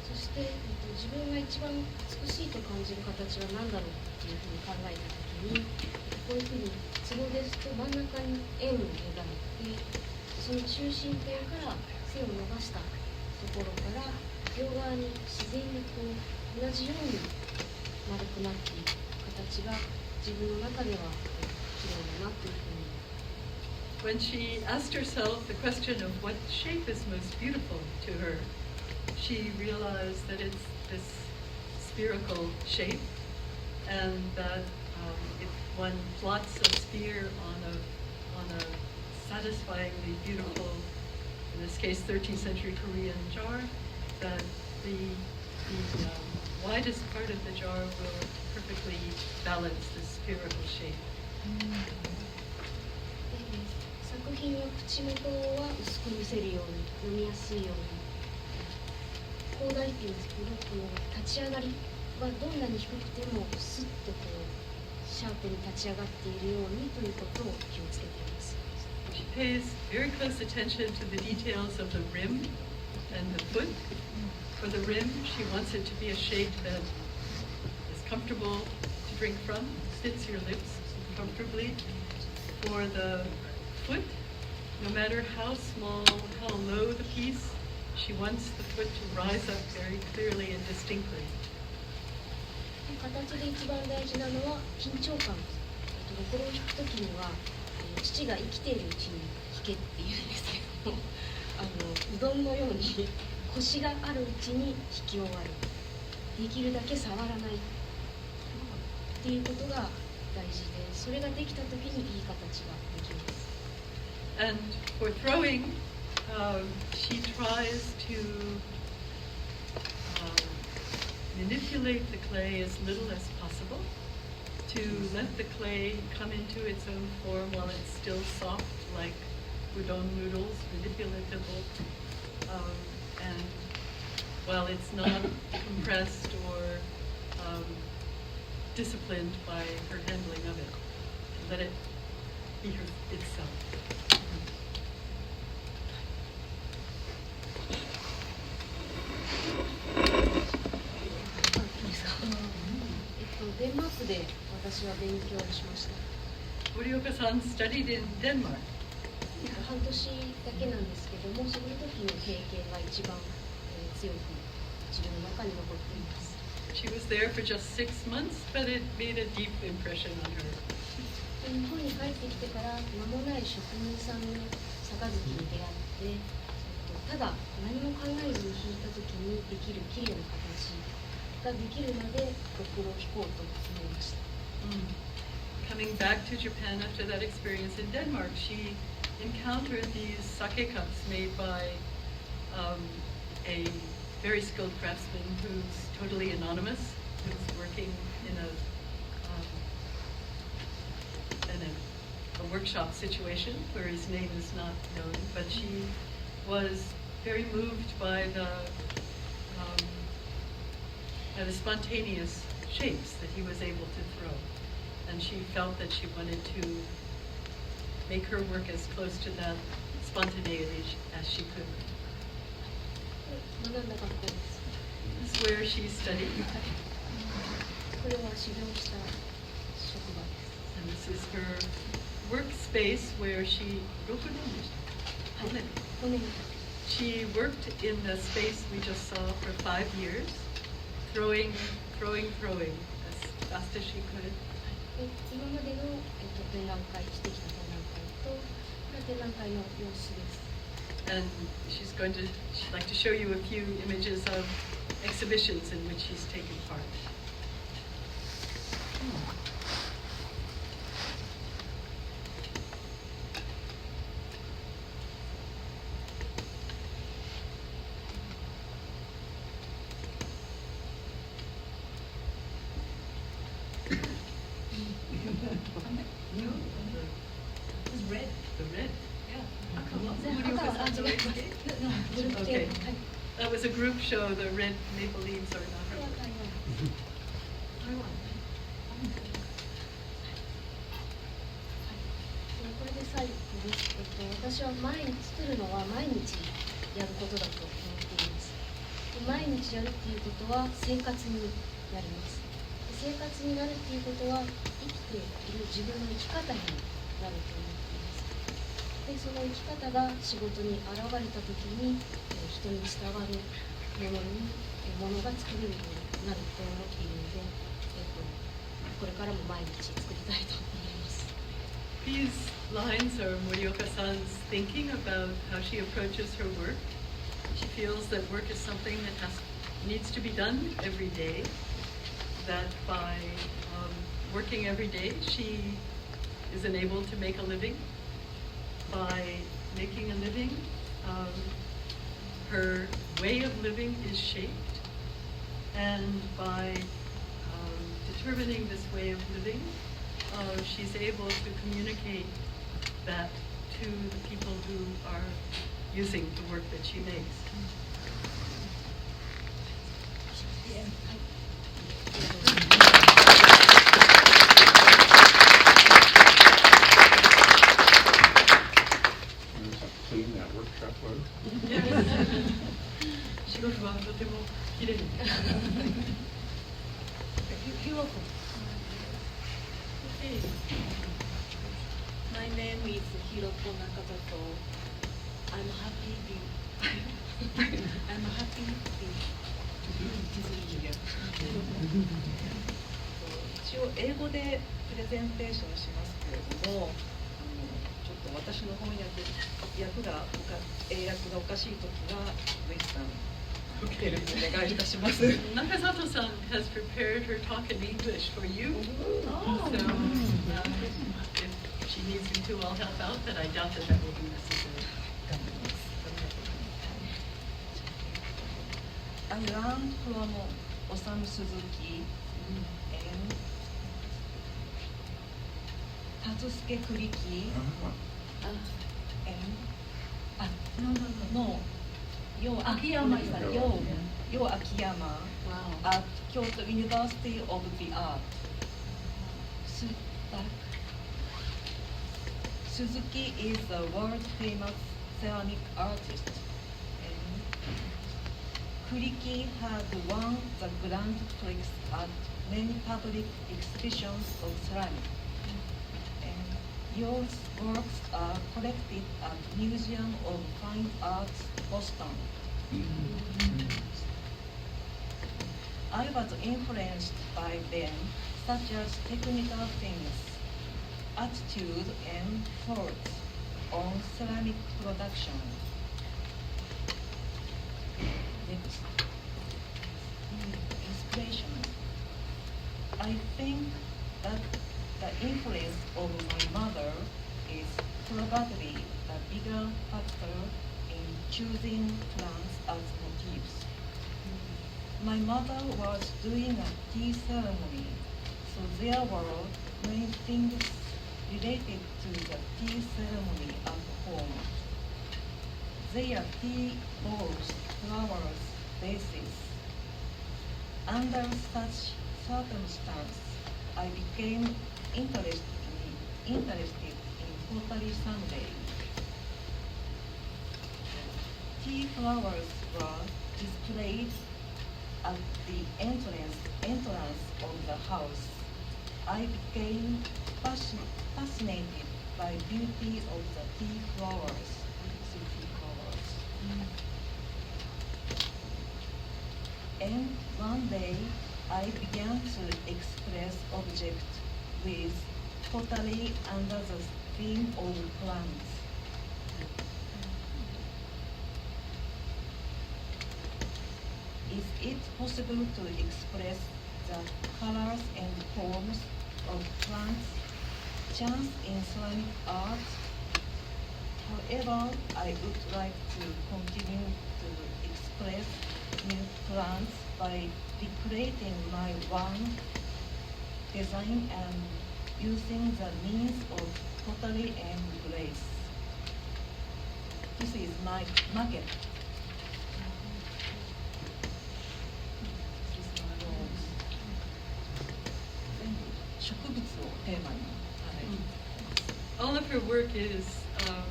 そして、自分が一番美しいと感じる形は何だろうっていうふうに考えたときに、こういうふうに壺ですと真ん中に円を描いて、その中心点から線を伸ばしたところから両側に自然にこう同じように丸くなっていく形が自分の中では綺麗だなというふうに。When she asked herself the question of what shape is most beautiful to her, she realized that it's this spherical shape, and that if one plots a sphere on a satisfyingly beautiful, in this case 13th century Korean jar, that the widest part of the jar will perfectly balance the spherical shape. 作品は口元は薄く見せるように飲みやすいように広大っていうんですけど、この立ち上がりはどんなに低くてもスッとこうシャープに立ち上がっているようにということを気をつけています。She pays very close attention to the details of the rim and the foot. For the rim, she wants it to be a shape that is comfortable to drink from, fits your lips comfortably. For the foot, no matter how small, how low the piece, she wants the foot to rise up very clearly and distinctly. 形で一番大事なのは緊張感。ろくろを引くときには父が生きているうちに引けって言うんですけどもうどんのように腰があるうちに引き終わる。できるだけ触らないっていうことが大事で、それができたときにいい形ができます。And for throwing, she tries to manipulate the clay as little as possible, to let the clay come into its own form while it's still soft, like udon noodles, manipulatable, and while it's not compressed or disciplined by her handling of it, let it be itself. デンマークで私は勉強しました。Morioka-san studied in Denmark. 半年だけなんですけども、その時の経験が一番強く自分の中に残っています。She was there for just 6 months, but it made a deep impression on her. 日本に帰ってきてから間もない職人さんの杯に出会って、ただ何も考えずに引いた時にできる綺麗な形ができるまでろくろを引こうと思いました。Coming back to Japan after that experience in Denmark, she encountered these sake cups made by a very skilled craftsman who's totally anonymous, who's working in a workshop situation where his name is not known, but she was very moved by the spontaneous shapes that he was able to throw, and she felt that she wanted to make her work as close to that spontaneity as she could. 学んだ学校です。 This is where she studied, これは修行した職場です。 and this is her workspace where she She worked in the space we just saw for 5 years, throwing as fast as she could. 今までの展覧会してきた展覧会とこれは展覧会の様子です。 And she'd like to show you a few images of exhibitions in which she's taken part. Okay. That was a group show. The red maple leaves are not her. これで最後です。私は作るのは毎日やることだと思っています。毎日やるっていうことは生活になります。生活になるっていうことは生きている自分の生き方になると思っています。でその生き方が仕事に現れた時に人に伝わるものが作れるようになると思っているので、これからも毎日作りたいと思います。 These lines are Morioka-san's thinking about how she approaches her work. She feels that work is something that needs to be done every day, that by working every day she is enabled to make a living. By making a living, her way of living is shaped, and by determining this way of living, she's able to communicate that to the people who are using the work that she makes. Clean that workshop was. 仕事はとてもきれいに。Hiroko. Okay. My name is Hiroko Nakazato. I'm happy I'm happy一応英語でプレゼンテーションしますけれども、ちょっと私の翻訳英訳がおかしいときはルイスさんお願いいたします。Nakazato-san has prepared her talk in English for you. So if she needs me to, I'll help out, but I doubt that will be necessary. I learned from Osamu Suzuki and Tatsusuke Kuriki and Yo Akiyama at Kyoto University of the Art. Suzuki is a world-famous ceramic artist, and Kuriki had won the Grand Prix at many public exhibitions of ceramic. And your works are collected at Museum of Fine Arts, Boston. I was influenced by them, such as technical things, attitude and thoughts on ceramic production. Next. Inspiration. I think that the influence of my mother is probably a bigger factor in choosing plants as motifs. My mother was doing a tea ceremony, so there were many things related to the tea ceremony at home. Their tea bowls, flowers, vases. Under such circumstances, I became interested in pottery someday. Tea flowers were displayed at the entrance of the house. I became fascinated by beauty of the tea flowers. And one day, I began to express objects with pottery under the theme of plants. Is it possible to express the colors and forms of plants, chance in ceramic art? However, I would like to continue to express new plants by recreating my one design and using the means of pottery and glaze. This is my maquette. All of her work is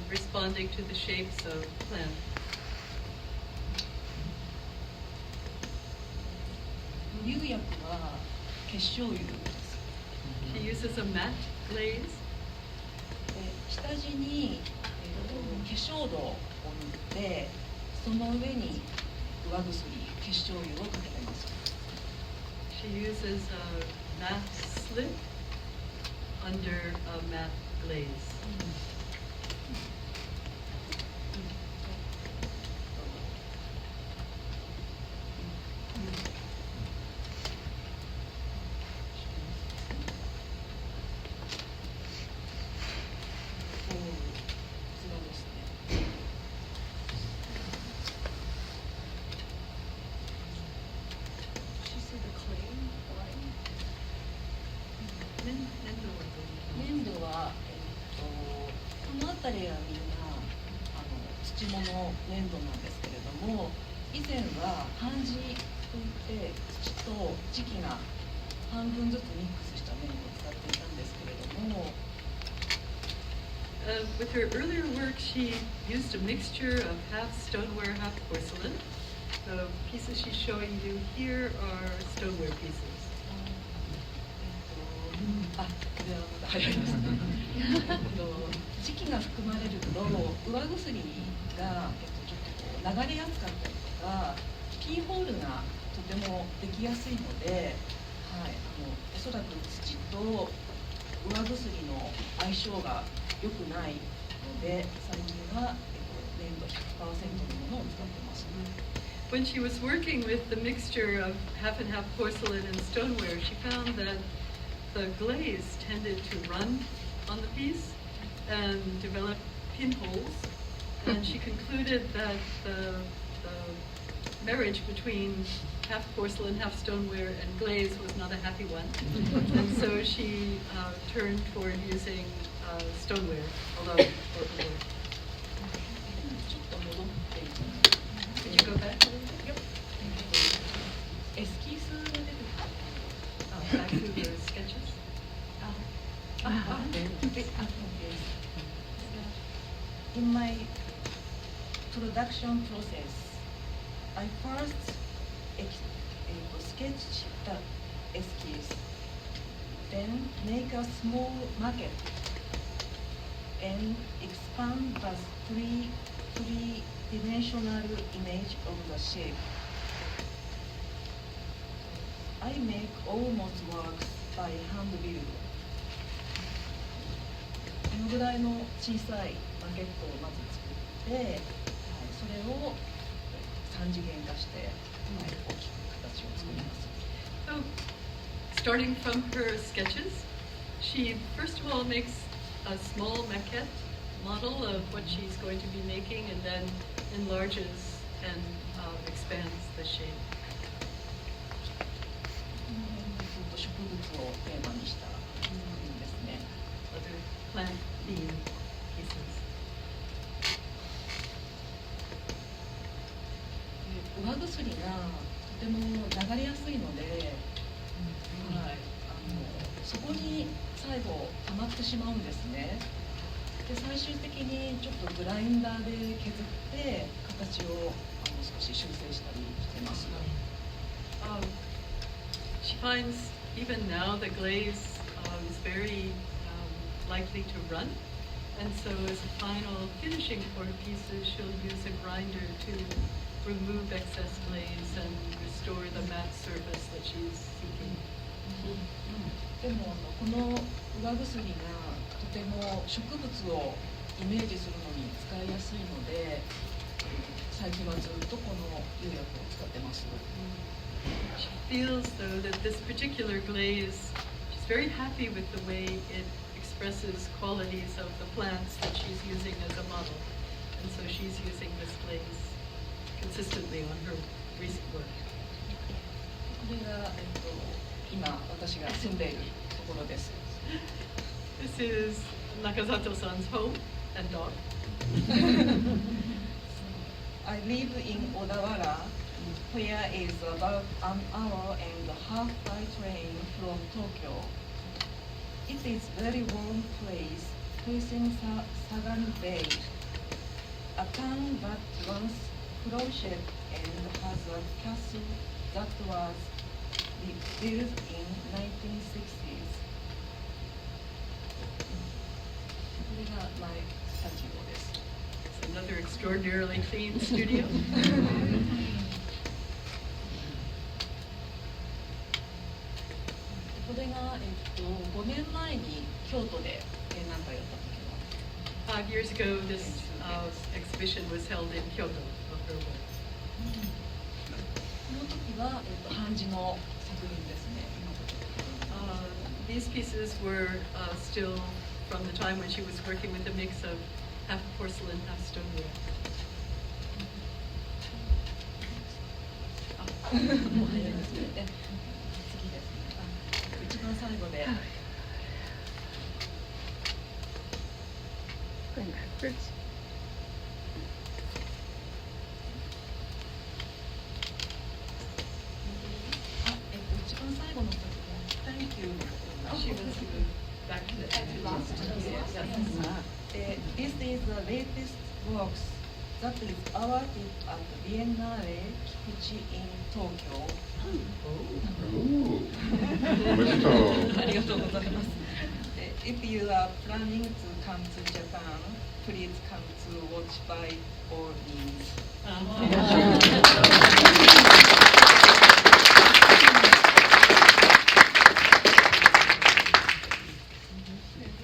responding to the shapes of plants. 釉薬は結晶油です。 She uses a matte glaze. で下地に、化粧土を塗ってその上に上薬結晶油をかけてます。 She uses a matte slip under a matte glaze. 粘土は、この辺りはみんな土物粘土なんですけれども、以前は半地といって土と磁気が半分ずつミックスした粘土を使っていたんですけれども、With her earlier work, she used a mixture of half stoneware, half porcelain. The pieces she's showing you here are stoneware pieces. あ、これはまだ早いですね。磁気が含まれると上薬が、ちょっとこう流れやすかったりとか、キーホールがとてもできやすいので、はい、おそらく土と上薬の相性が良くないので、最近は、粘土 100% のものを使ってます。When she was working with the mixture of half and half porcelain and stoneware, she found that the glaze tended to run on the piece and develop pinholes, and she concluded that the marriage between half porcelain, half stoneware, and glaze was not a happy one, and so she turned toward using stoneware, although porcelain. Did you go back a little bit? Yep. エスキースが出てくる。 Back to the sketches. In my production process, I first sketch the esquisse, then make a small maquette, and expand the three-dimensional image of the shape. I make almost works by hand build. このぐらいの小さいマケットをまず作って、はい、それを3次元化して、はい、大きく形を作ります。So, starting from her sketches, she first of all makes a small maquette model of what she's going to be making, and then enlarges and expands the shape. 植物をテーマにした作品ですね。Other plant theme pieces. 上薬がとても流れやすいので、はい、そこに最後溜まってしまうんですね。で最終的にちょっとグラインダーで削って形を少し修正したりしてます。She finds even now the glaze is very likely to run, and so as a final finishing for her pieces, she'll use a grinder to remove excess glaze and restore the matte surface that she's seeking. でもこの上薬がとても植物をイメージするのに使いやすいので、最近はずっとこの釉薬を使ってます。She feels, though, that this particular glaze, she's very happy with the way it expresses qualities of the plants that she's using as a model. And so she's using this glaze consistently on her recent work. これが、今私が住んでいるところです。This is Nakazato-san's home and dog. I live in Odawara, where is about an hour and a half by train from Tokyo. It is very warm place facing Sagan Bay, a town that once flourished and has a castle that was built in 1960s. これが前スタジオです。 Another extraordinarily clean studio. これが、5年前に京都で展覧会をやった時の 5 years ago, this exhibition was held in Kyoto of her work. この時は、版字の作品ですね。 These pieces were still from the time when she was working with a mix of half porcelain, half stoneware. もう早いですね。次ですね。一番最後で。 Going backwards. 一番最後の作品。Thank you. She was back to the last. This is the latest works that is awarded at Biennale Kikuchi in Tokyo. Ooh. おめでとう。ありがとうございます。 If you are planning to come to Japan, please come to watch by all means. We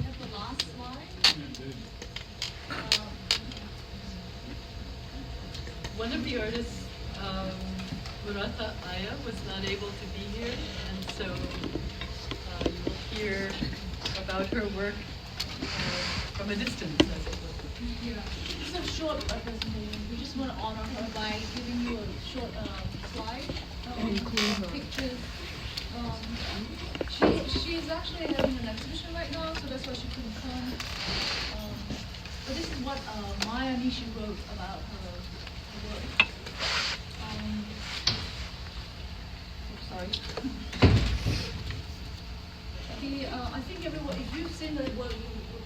have the last slide. One of the artists, Murata Aya, was not able to be here, and so you will hear about her work from a distance, as it were. Yeah. This is a short presentation. We just want to honor her by giving you a short slide. Pictures. She's actually having an exhibition right now, so that's why she couldn't come. But this is what Maya Nishi wrote about her work. Sorry. I think everyone, if you've seen the work, you would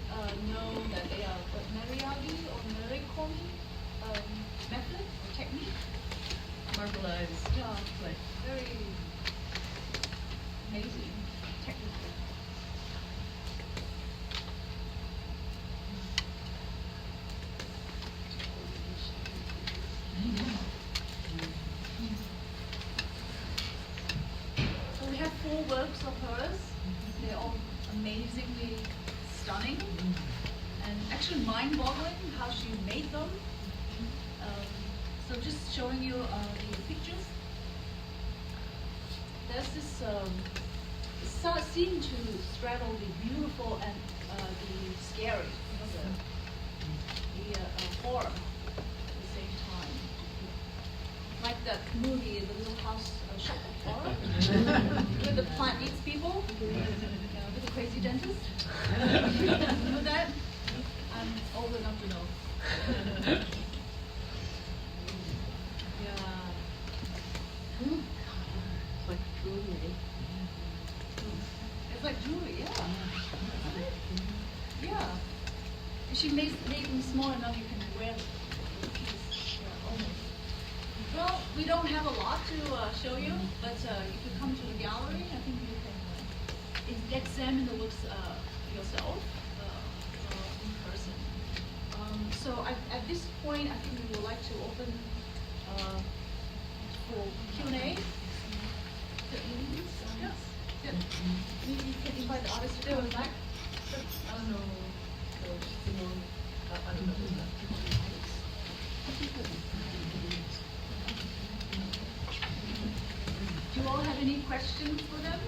know that they are Nariagi or Narikomi method or technique. Marbleized Yeah, clay. very amazing technical. So we have 4 works of hers. They're all amazingly stunning and actually mind-boggling how she made them. So just showing you the pictures. There's this seem to straddle the beautiful and the scary, the horror at the same time. Like that movie, The Little House Shop of Horror, where the plant eats people, with the crazy dentist. You know that? I'm old enough to know. Yeah. Like jewelry. It's like jewelry, yeah. Yeah. She made them small enough you can wear them. Yeah, almost. Well, we don't have a lot to show you, but if you come to the gallery, I think you can examine the works yourself in person. So at this point, I think we would like to open for Q&A. Yes. Yeah. You can invite the artists to go back. Do you all have any questions for them?